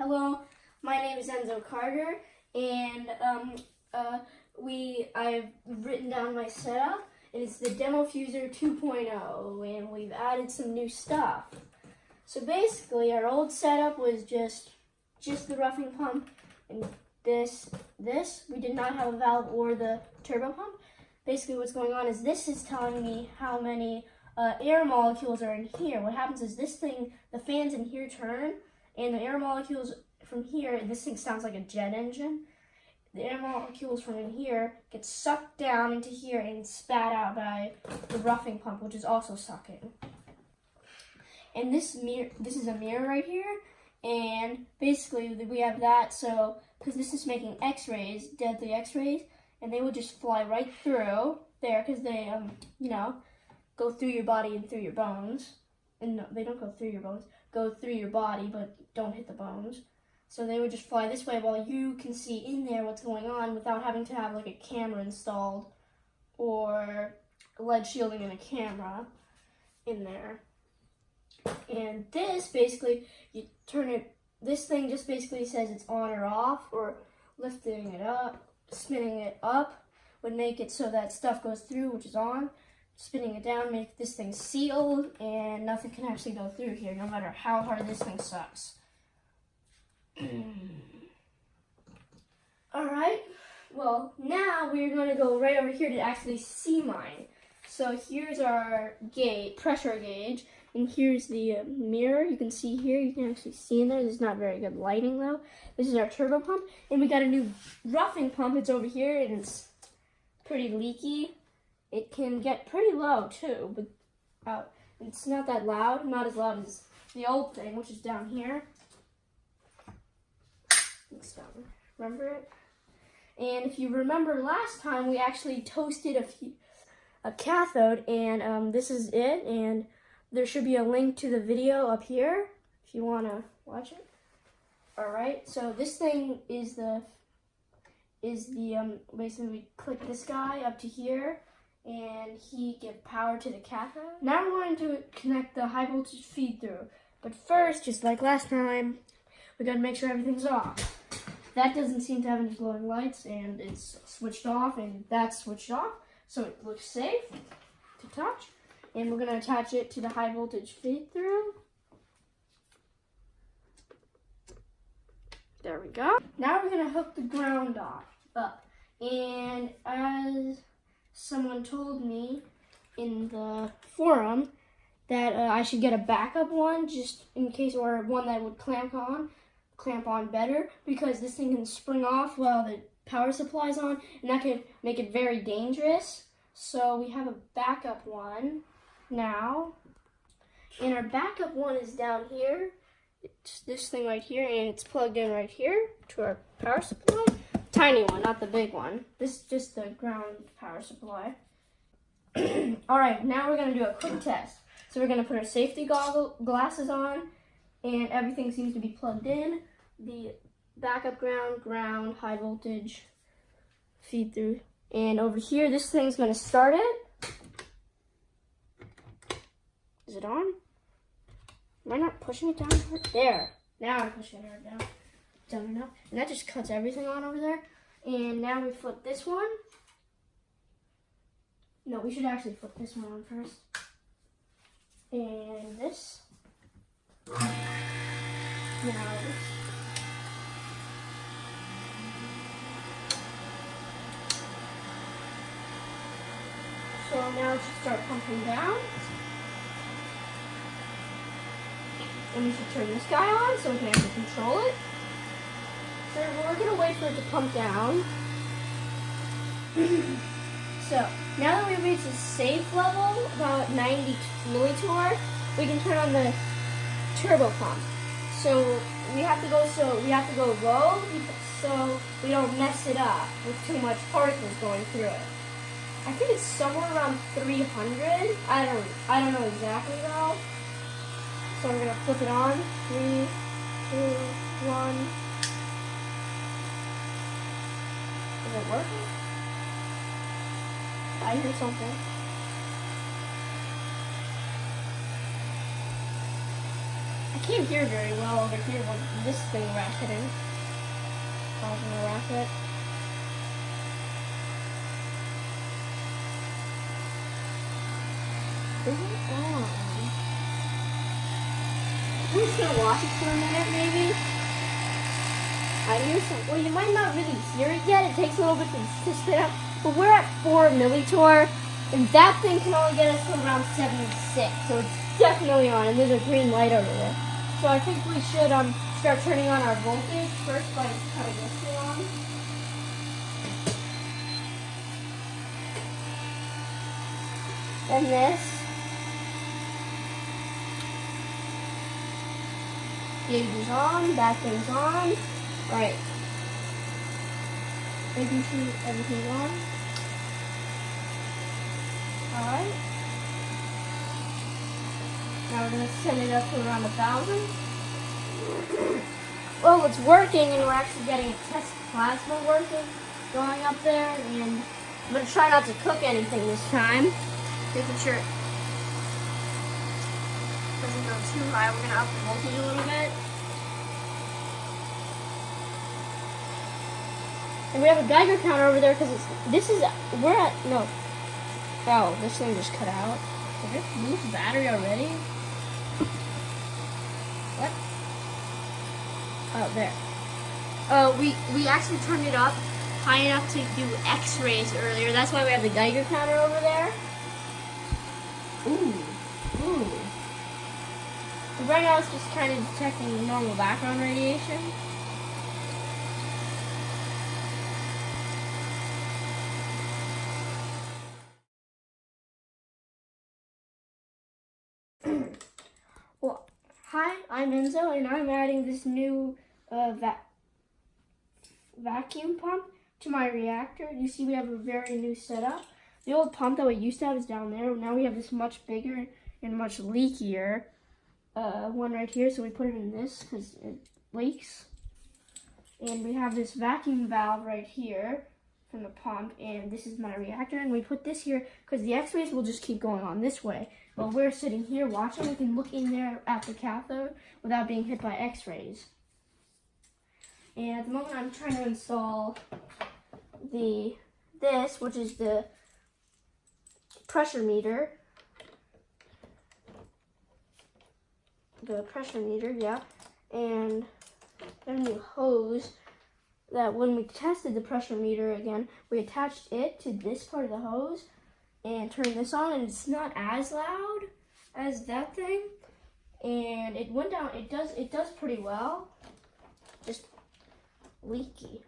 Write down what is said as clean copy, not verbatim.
Hello, my name is Enzo Carter, and I've written down my setup, and it's the Demo Fusor 2.0, and we've added some new stuff. So basically, our old setup was just the roughing pump, and this. We did not have a valve or the turbo pump. Basically, what's going on is this is telling me how many air molecules are in here. What happens is this thing, the fans in here turn, and the air molecules from here, this thing sounds like a jet engine. The air molecules from in here get sucked down into here and spat out by the roughing pump, which is also sucking. And this is a mirror right here, and basically we have that, so because this is making X-rays, deadly X-rays, and they would just fly right through there because they, go through your body and through your bones. And no, they don't go through your bones, go through your body, but don't hit the bones. So they would just fly this way while you can see in there what's going on without having to have like a camera installed or lead shielding and a camera in there. And this basically, you turn it, this thing just basically says it's on or off, or lifting it up, spinning it up would make it so that stuff goes through, which is on. Spinning it down, make this thing sealed, and nothing can actually go through here, no matter how hard this thing sucks. Alright, well, now we're going to go right over here to actually see mine. So here's our pressure gauge, and here's the mirror. You can see here, you can actually see in there. There's not very good lighting though. This is our turbo pump, and we got a new roughing pump. It's over here, and it's pretty leaky. It can get pretty low too, but it's not that loud, not as loud as the old thing, which is down here. It's down. Remember it? And if you remember last time, we actually toasted a cathode, and this is it. And there should be a link to the video up here if you want to watch it. All right. So this thing is basically we click this guy up to here, and he gives power to the cathode. Now we're going to connect the high voltage feed through. But first, just like last time, we got to make sure everything's off. That doesn't seem to have any glowing lights, and it's switched off, and that's switched off, so it looks safe to touch. And we're going to attach it to the high voltage feed through. There we go. Now we're going to hook the ground up. And as someone told me in the forum that I should get a backup one just in case, or one that would clamp on better, because this thing can spring off while the power supply's on, and that could make it very dangerous. So we have a backup one now, and our backup one is down here. It's this thing right here, and it's plugged in right here to our power supply. Tiny one, not the big one. This is just the ground power supply. Alright, now we're going to do a quick test. So we're going to put our safety glasses on, and everything seems to be plugged in. The backup ground, high voltage, feed through. And over here, this thing's going to start it. Is it on? Am I not pushing it down? There. Now I'm pushing it down. Down enough. And that just cuts everything on over there. And now we flip this one. No, we should actually flip this one on first. And this. Now this. So now it should start pumping down. And we should turn this guy on so we can actually control it. So we're going to wait for it to pump down. So now that we've reached a safe level, about 90 millitorr, we can turn on the turbo pump. So we have to go low so we don't mess it up with too much particles going through it. I think it's somewhere around 300. I don't know exactly though. So we're gonna flip it on. 3, 2, 1. Is it working? I hear something. I can't hear very well over here when this thing racketing. Causing a racket. Is it on? I'm just gonna watch it for a minute, maybe. I hear some. Well, you might not really hear it yet. It takes a little bit to spit out. But we're at 4 millitorr, and that thing can only get us to around 76. So it's definitely on, and there's a green light over there. So I think we should start turning on our voltage first by cutting this thing on. Then this. Gauge is on, that thing's on. Right. Making sure everything's on. Alright. Now we're going to set it up to around 1,000. Well, it's working, and we're actually getting a test plasma working, going up there, and I'm going to try not to cook anything this time. Making sure it doesn't go too high. We're going to up the voltage a little bit. And we have a Geiger counter over there because we're at, no. Oh, this thing just cut out. Did it lose the battery already? What? Oh, there. We actually turned it up high enough to do x-rays earlier. That's why we have the Geiger counter over there. Ooh. But right now it's just kind of detecting normal background radiation. Well, hi, I'm Enzo, and I'm adding this new vacuum pump to my reactor. You see we have a very new setup. The old pump that we used to have is down there. Now we have this much bigger and much leakier one right here, so we put it in this because it leaks. And we have this vacuum valve right here from the pump, and this is my reactor, and we put this here because the x-rays will just keep going on this way. While we're sitting here watching, we can look in there at the cathode without being hit by x-rays. And at the moment I'm trying to install this, which is the pressure meter. The pressure meter, yeah. And a new hose that when we tested the pressure meter again, we attached it to this part of the hose and turned this on, and it's not as loud as that thing. And it went down, it does pretty well. Just leaky.